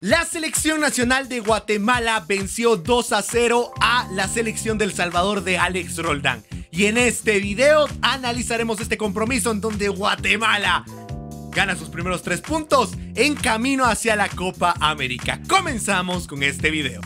La selección nacional de Guatemala venció 2-0 a la selección del Salvador de Alex Roldán. Y en este video analizaremos este compromiso en donde Guatemala gana sus primeros 3 puntos en camino hacia la Copa América. Comenzamos con este video.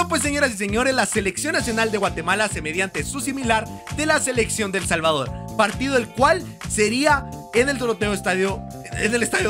Pues señoras y señores, la selección nacional de Guatemala hace mediante su similar de la selección del Salvador, partido del cual sería en el estadio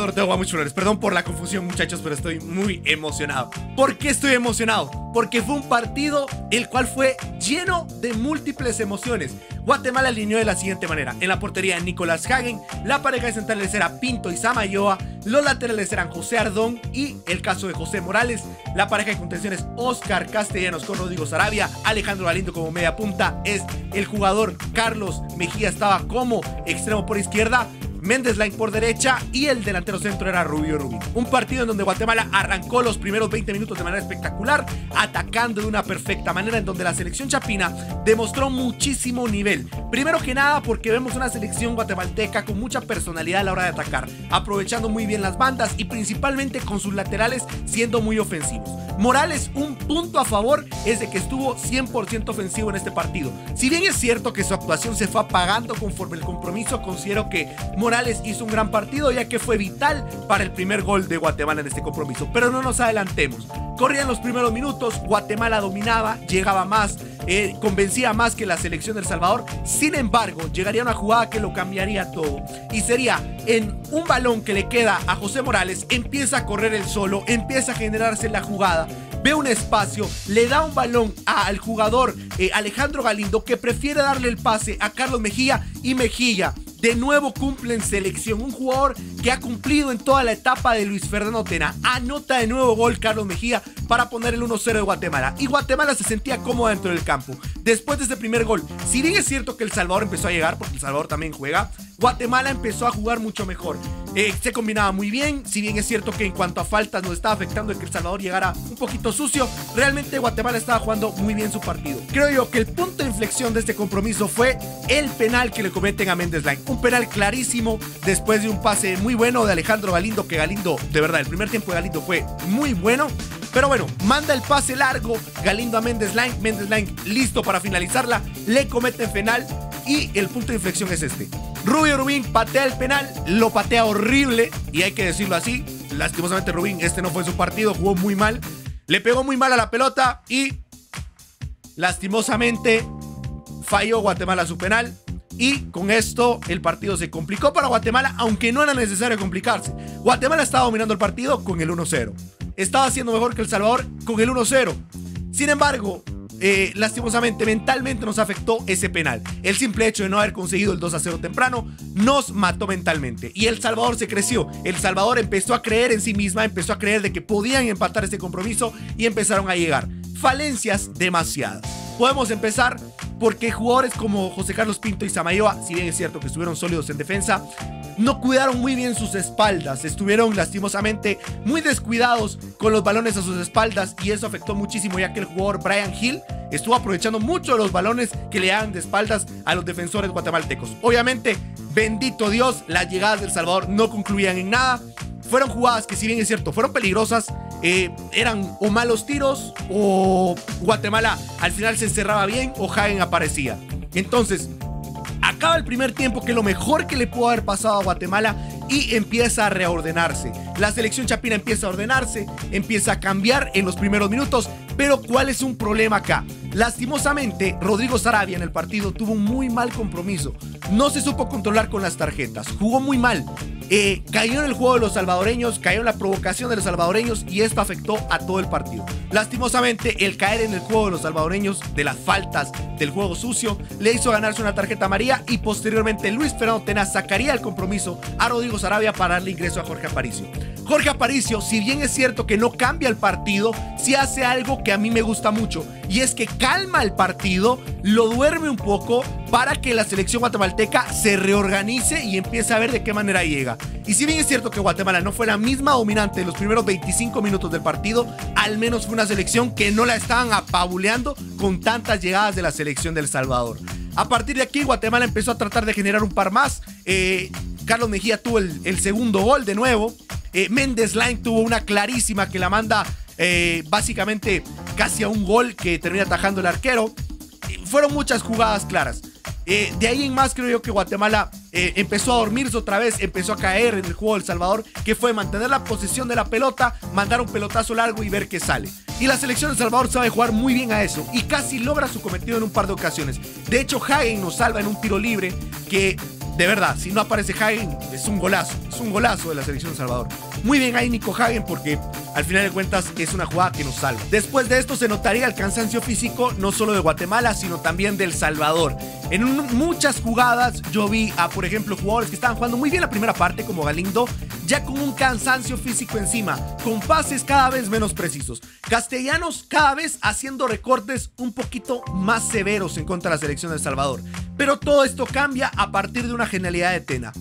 Doroteo Guamuch Flores. Perdón por la confusión, muchachos, pero estoy muy emocionado. ¿Por qué estoy emocionado? Porque fue un partido el cual fue lleno de múltiples emociones. Guatemala alineó de la siguiente manera: en la portería Nicolás Hagen, la pareja de centrales era Pinto y Samayoa, los laterales eran José Ardón y el caso de José Morales, la pareja de contenciones Oscar Castellanos con Rodrigo Sarabia, Alejandro Galindo como media punta, es el jugador Carlos Mejía estaba como extremo por izquierda, Méndez Lain por derecha y el delantero centro era Rubio Rubín. Un partido en donde Guatemala arrancó los primeros 20 minutos de manera espectacular, atacando de una perfecta manera, en donde la selección chapina demostró muchísimo nivel. Primero que nada porque vemos una selección guatemalteca con mucha personalidad a la hora de atacar, aprovechando muy bien las bandas y principalmente con sus laterales siendo muy ofensivos. Morales, un punto a favor es de que estuvo 100% ofensivo en este partido. Si bien es cierto que su actuación se fue apagando conforme el compromiso, considero que Morales hizo un gran partido, ya que fue vital para el primer gol de Guatemala en este compromiso. Pero no nos adelantemos. Corrían los primeros minutos, Guatemala dominaba, llegaba más, convencía más que la selección del Salvador. Sin embargo, llegaría una jugada que lo cambiaría todo. Y sería en un balón que le queda a José Morales, empieza a correr él solo, empieza a generarse la jugada. Ve un espacio, le da un balón al jugador Alejandro Galindo, que prefiere darle el pase a Carlos Mejía, y Mejía de nuevo cumple en selección. Un jugador que ha cumplido en toda la etapa de Luis Fernando Tena. Anota de nuevo gol Carlos Mejía para poner el 1-0 de Guatemala. Y Guatemala se sentía cómoda dentro del campo. Después de ese primer gol, si bien es cierto que El Salvador empezó a llegar, porque El Salvador también juega, Guatemala empezó a jugar mucho mejor. Se combinaba muy bien. Si bien es cierto que en cuanto a faltas nos estaba afectando el que El Salvador llegara un poquito sucio, realmente Guatemala estaba jugando muy bien su partido. Creo yo que el punto de inflexión de este compromiso fue el penal que le cometen a Méndez Lain. Un penal clarísimo después de un pase muy bueno de Alejandro Galindo, que Galindo, de verdad, el primer tiempo de Galindo fue muy bueno. Pero bueno, manda el pase largo Galindo a Méndez Lain listo para finalizarla, le cometen penal y el punto de inflexión es este. Rubio Rubín patea el penal, lo patea horrible y hay que decirlo así. Lastimosamente Rubín, este no fue su partido, jugó muy mal, le pegó muy mal a la pelota y lastimosamente falló Guatemala su penal. Y con esto el partido se complicó para Guatemala, aunque no era necesario complicarse. Guatemala estaba dominando el partido con el 1-0. Estaba haciendo mejor que El Salvador con el 1-0. Sin embargo, lastimosamente, mentalmente nos afectó ese penal. El simple hecho de no haber conseguido el 2-0 temprano nos mató mentalmente. Y El Salvador se creció. El Salvador empezó a creer en sí misma, empezó a creer de que podían empatar este compromiso y empezaron a llegar falencias demasiadas. Podemos empezar porque jugadores como José Carlos Pinto y Samayoa, si bien es cierto que estuvieron sólidos en defensa, no cuidaron muy bien sus espaldas. Estuvieron lastimosamente muy descuidados con los balones a sus espaldas y eso afectó muchísimo, ya que el jugador Brian Hill estuvo aprovechando mucho de los balones que le daban de espaldas a los defensores guatemaltecos. Obviamente, bendito Dios, las llegadas del Salvador no concluían en nada. Fueron jugadas que, si bien es cierto, fueron peligrosas, eran o malos tiros o Guatemala al final se encerraba bien o Hagen aparecía. Entonces, acaba el primer tiempo, que es lo mejor que le pudo haber pasado a Guatemala, y empieza a reordenarse. La selección chapina empieza a ordenarse, empieza a cambiar en los primeros minutos. Pero ¿cuál es un problema acá? Lastimosamente, Rodrigo Sarabia en el partido tuvo un muy mal compromiso. No se supo controlar con las tarjetas, jugó muy mal. Cayó en el juego de los salvadoreños, cayó en la provocación de los salvadoreños y esto afectó a todo el partido. Lastimosamente, el caer en el juego de los salvadoreños, de las faltas, del juego sucio, le hizo ganarse una tarjeta amarilla y posteriormente Luis Fernando Tena sacaría el compromiso a Rodrigo Sarabia para darle ingreso a Jorge Aparicio. Jorge Aparicio, si bien es cierto que no cambia el partido, sí hace algo que a mí me gusta mucho, y es que calma el partido, lo duerme un poco para que la selección guatemalteca se reorganice y empiece a ver de qué manera llega. Y si bien es cierto que Guatemala no fue la misma dominante en los primeros 25 minutos del partido, al menos fue una selección que no la estaban apabuleando con tantas llegadas de la selección de El Salvador. A partir de aquí, Guatemala empezó a tratar de generar un par más. Carlos Mejía tuvo el segundo gol de nuevo. Méndez Line tuvo una clarísima que la manda básicamente casi a un gol que termina atajando el arquero. Fueron muchas jugadas claras. De ahí en más creo yo que Guatemala empezó a dormirse otra vez, empezó a caer en el juego del Salvador, que fue mantener la posesión de la pelota, mandar un pelotazo largo y ver qué sale. Y la selección de El Salvador sabe jugar muy bien a eso y casi logra su cometido en un par de ocasiones. De hecho, Hagen nos salva en un tiro libre que, de verdad, si no aparece Hagen, es un golazo de la selección de El Salvador. Muy bien ahí Nico Hagen, porque al final de cuentas es una jugada que nos salva. Después de esto se notaría el cansancio físico no solo de Guatemala, sino también de El Salvador. En muchas jugadas yo vi a, por ejemplo, jugadores que estaban jugando muy bien la primera parte, como Galindo, ya con un cansancio físico encima, con pases cada vez menos precisos. Castellanos cada vez haciendo recortes un poquito más severos en contra de la selección de El Salvador. Pero todo esto cambia a partir de una genialidad de Tena.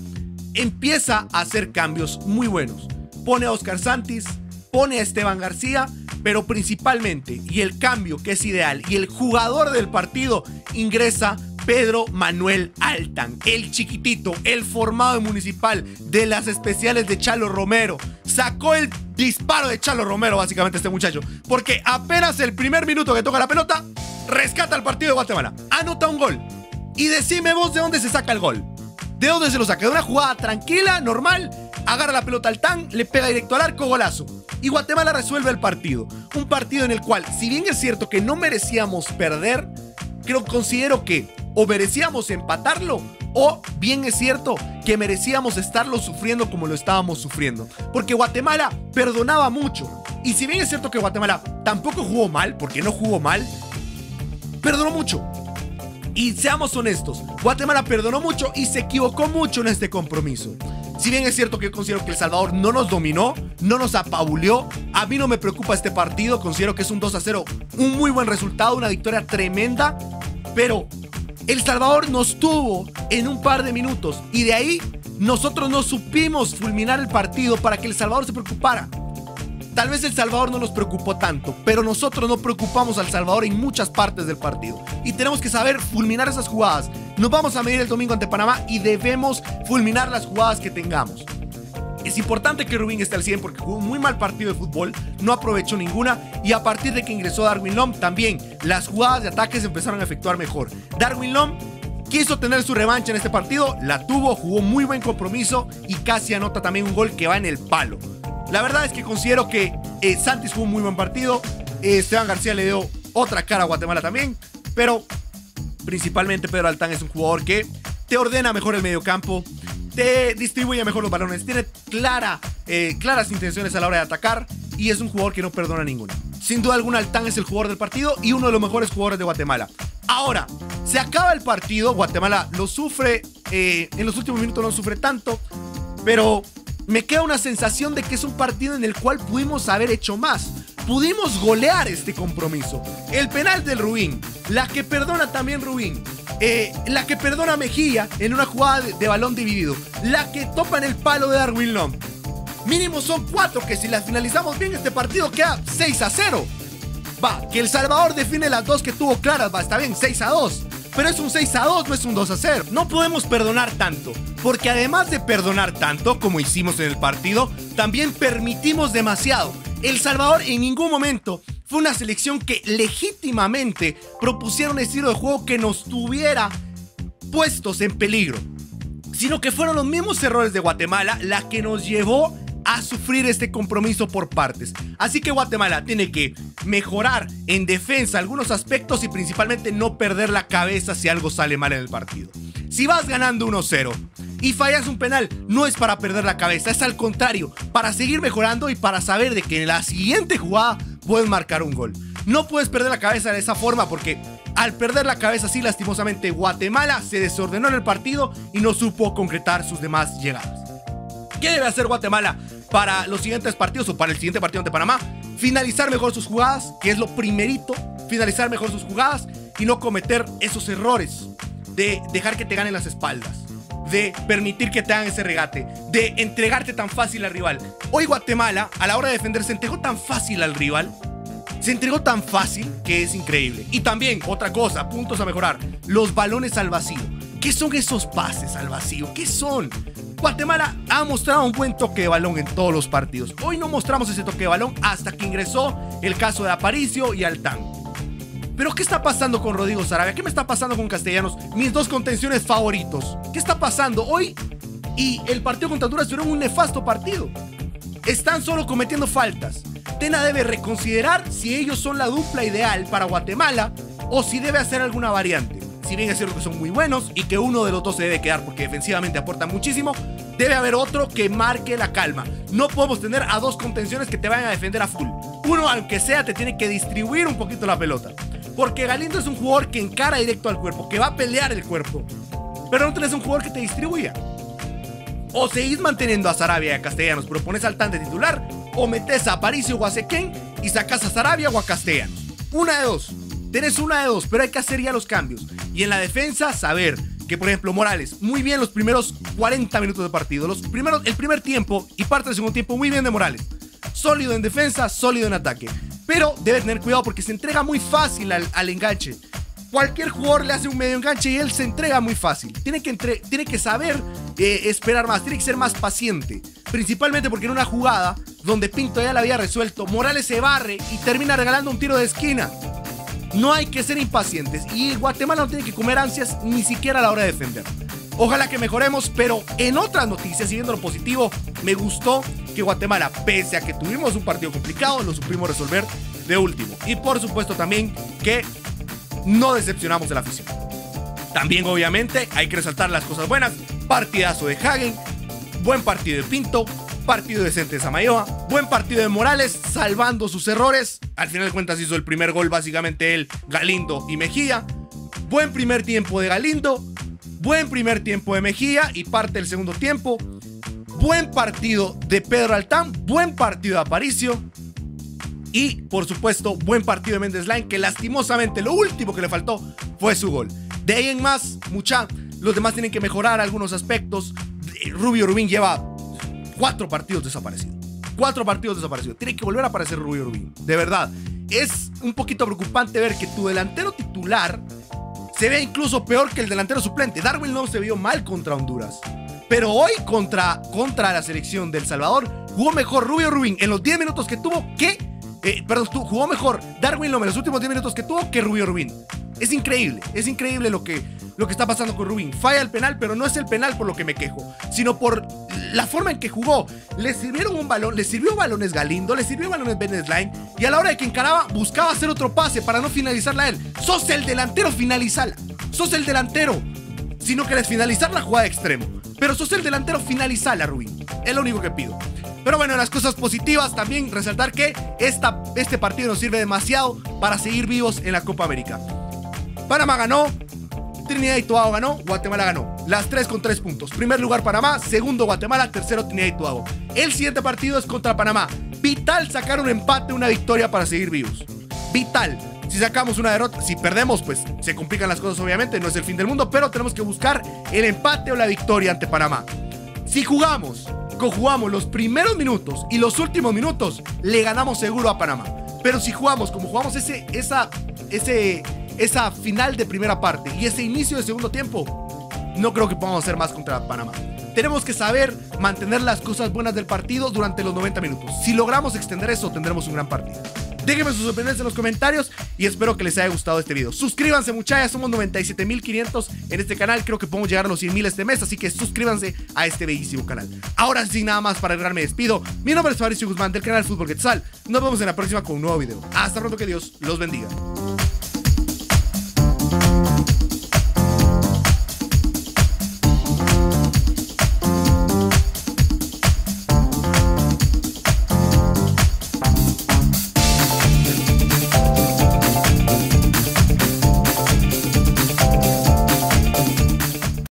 Empieza a hacer cambios muy buenos. Pone a Oscar Santis, pone a Esteban García, pero principalmente, y el cambio que es ideal, y el jugador del partido, ingresa Pedro Manuel Altán, el chiquitito, el formado en Municipal de las especiales de Chalo Romero. Sacó el disparo de Chalo Romero básicamente este muchacho, porque apenas el primer minuto que toca la pelota, rescata el partido de Guatemala, anota un gol. Y decime vos de dónde se saca el gol. ¿De dónde se lo saca? De una jugada tranquila, normal, agarra la pelota al tan, le pega directo al arco, golazo. Y Guatemala resuelve el partido. Un partido en el cual, si bien es cierto que no merecíamos perder, considero que o merecíamos empatarlo, o bien es cierto que merecíamos estarlo sufriendo como lo estábamos sufriendo. Porque Guatemala perdonaba mucho. Y si bien es cierto que Guatemala tampoco jugó mal, porque no jugó mal, perdonó mucho. Y seamos honestos, Guatemala perdonó mucho y se equivocó mucho en este compromiso. Si bien es cierto que yo considero que El Salvador no nos dominó, no nos apabuleó, a mí no me preocupa este partido, considero que es un 2-0, un muy buen resultado, una victoria tremenda, pero El Salvador nos tuvo en un par de minutos y de ahí nosotros no supimos fulminar el partido para que El Salvador se preocupara. Tal vez El Salvador no nos preocupó tanto, pero nosotros no preocupamos al Salvador en muchas partes del partido. Y tenemos que saber fulminar esas jugadas. Nos vamos a medir el domingo ante Panamá y debemos fulminar las jugadas que tengamos. Es importante que Rubín esté al 100 porque jugó un muy mal partido de fútbol, no aprovechó ninguna y a partir de que ingresó Darwin Lom también las jugadas de ataque se empezaron a efectuar mejor. Darwin Lom quiso tener su revancha en este partido, la tuvo, jugó muy buen compromiso y casi anota también un gol que va en el palo. La verdad es que considero que Santis jugó un muy buen partido, Esteban García le dio otra cara a Guatemala también, pero principalmente Pedro Altán es un jugador que te ordena mejor el mediocampo, te distribuye mejor los balones, tiene claras intenciones a la hora de atacar y es un jugador que no perdona ninguna. Sin duda alguna Altán es el jugador del partido y uno de los mejores jugadores de Guatemala. Ahora, se acaba el partido, Guatemala lo sufre, en los últimos minutos no sufre tanto, pero me queda una sensación de que es un partido en el cual pudimos haber hecho más. Pudimos golear este compromiso. El penal del Rubín, la que perdona también Rubín, la que perdona Mejía en una jugada de balón dividido, la que topa en el palo de Darwin Lom. Mínimo son 4 que si las finalizamos bien este partido queda 6-0. Va, que El Salvador define las 2 que tuvo claras, va, está bien, 6-2. Pero es un 6-2, no es un 2-0. No podemos perdonar tanto, porque además de perdonar tanto, como hicimos en el partido, también permitimos demasiado. El Salvador en ningún momento fue una selección que legítimamente propusiera un estilo de juego que nos tuviera puestos en peligro, sino que fueron los mismos errores de Guatemala la que nos llevó a sufrir este compromiso por partes. Así que Guatemala tiene que mejorar en defensa algunos aspectos y principalmente no perder la cabeza si algo sale mal en el partido. Si vas ganando 1-0 y fallas un penal, no es para perder la cabeza, es al contrario, para seguir mejorando y para saber de que en la siguiente jugada puedes marcar un gol. No puedes perder la cabeza de esa forma porque al perder la cabeza así lastimosamente Guatemala se desordenó en el partido y no supo concretar sus demás llegadas. ¿Qué debe hacer Guatemala para los siguientes partidos o para el siguiente partido ante Panamá? Finalizar mejor sus jugadas, que es lo primerito. Finalizar mejor sus jugadas y no cometer esos errores de dejar que te ganen las espaldas, de permitir que te hagan ese regate, de entregarte tan fácil al rival. Hoy Guatemala, a la hora de defender, se entregó tan fácil al rival. Se entregó tan fácil que es increíble. Y también, otra cosa, puntos a mejorar: los balones al vacío. ¿Qué son esos pases al vacío? ¿Qué son? Guatemala ha mostrado un buen toque de balón en todos los partidos. Hoy no mostramos ese toque de balón hasta que ingresó el caso de Aparicio y Altán. Pero ¿qué está pasando con Rodrigo Saravia? ¿Qué me está pasando con Castellanos? Mis dos contenciones favoritos. ¿Qué está pasando hoy? Y el partido contra Honduras tuvieron un nefasto partido. Están solo cometiendo faltas. Tena debe reconsiderar si ellos son la dupla ideal para Guatemala o si debe hacer alguna variante. Si bien es cierto que son muy buenos y que uno de los dos se debe quedar porque defensivamente aportan muchísimo, debe haber otro que marque la calma. No podemos tener a dos contenciones que te vayan a defender a full. Uno, aunque sea, te tiene que distribuir un poquito la pelota. Porque Galindo es un jugador que encara directo al cuerpo, que va a pelear el cuerpo. Pero no tenés un jugador que te distribuya. O seguís manteniendo a Saravia y a Castellanos, pero pones al Altán de titular, o metes a Aparicio o a Sequén y sacas a Saravia o a Castellanos. Una de dos. Tenés una de dos, pero hay que hacer ya los cambios. Y en la defensa, saber que, por ejemplo, Morales, muy bien los primeros 40 minutos de partido. El primer tiempo y parte del segundo tiempo, muy bien de Morales. Sólido en defensa, sólido en ataque. Pero debe tener cuidado porque se entrega muy fácil al enganche. Cualquier jugador le hace un medio enganche y él se entrega muy fácil. Tiene que saber esperar más, tiene que ser más paciente. Principalmente porque en una jugada donde Pinto ya la había resuelto, Morales se barre y termina regalando un tiro de esquina. No hay que ser impacientes y Guatemala no tiene que comer ansias ni siquiera a la hora de defender. Ojalá que mejoremos, pero en otras noticias, siguiendo lo positivo, me gustó que Guatemala, pese a que tuvimos un partido complicado, lo supimos resolver de último. Y por supuesto también que no decepcionamos de la afición. También obviamente hay que resaltar las cosas buenas. Partidazo de Hagen, buen partido de Pinto, partido decente de Samayoa, buen partido de Morales, salvando sus errores. Al final de cuentas hizo el primer gol básicamente él, Galindo y Mejía. Buen primer tiempo de Galindo, buen primer tiempo de Mejía y parte del segundo tiempo. Buen partido de Pedro Altán, buen partido de Aparicio. Y, por supuesto, buen partido de Méndez Lain, que lastimosamente lo último que le faltó fue su gol. De ahí en más, los demás tienen que mejorar algunos aspectos. Rubio Rubín lleva 4 partidos desaparecido. 4 partidos desaparecidos. Tiene que volver a aparecer Rubio Rubín. De verdad, es un poquito preocupante ver que tu delantero titular se ve incluso peor que el delantero suplente. Darwin no se vio mal contra Honduras. Pero hoy contra la selección de El Salvador jugó mejor Rubio Rubín en los 10 minutos que tuvo jugó mejor Darwin López en los últimos 10 minutos que tuvo que Rubio Rubín. Es increíble lo que está pasando con Rubín. Falla el penal, pero no es el penal por lo que me quejo, sino por la forma en que jugó. Le sirvieron un balón, le sirvió balones Galindo, le sirvió balones Méndez Lain, y a la hora de que encaraba buscaba hacer otro pase para no finalizarla a él. Sos el delantero, finalizala. Sos el delantero. Si no querés finalizar la jugada de extremo, pero sos el delantero, finalizala, Rubín. Es lo único que pido. Pero bueno, las cosas positivas también resaltar que este partido nos sirve demasiado para seguir vivos en la Copa América. Panamá ganó, Trinidad y Tobago ganó, Guatemala ganó. Las 3 con 3 puntos. Primer lugar Panamá, segundo Guatemala, tercero Trinidad y Tobago. El siguiente partido es contra Panamá. Vital sacar un empate, una victoria para seguir vivos. Vital. Si sacamos una derrota, si perdemos, pues se complican las cosas obviamente, no es el fin del mundo, pero tenemos que buscar el empate o la victoria ante Panamá. Si conjugamos los primeros minutos y los últimos minutos, le ganamos seguro a Panamá. Pero si jugamos como jugamos esa final de primera parte y ese inicio de segundo tiempo, no creo que podamos hacer más contra Panamá. Tenemos que saber mantener las cosas buenas del partido durante los 90 minutos. Si logramos extender eso, tendremos un gran partido. Déjenme sus opiniones en los comentarios y espero que les haya gustado este video. Suscríbanse, muchachos, somos 97.500 en este canal. Creo que podemos llegar a los 100.000 este mes, así que suscríbanse a este bellísimo canal. Ahora sin nada más para agregar, me despido. Mi nombre es Fabricio Guzmán del canal Fútbol Quetzal. Nos vemos en la próxima con un nuevo video. Hasta pronto, que Dios los bendiga.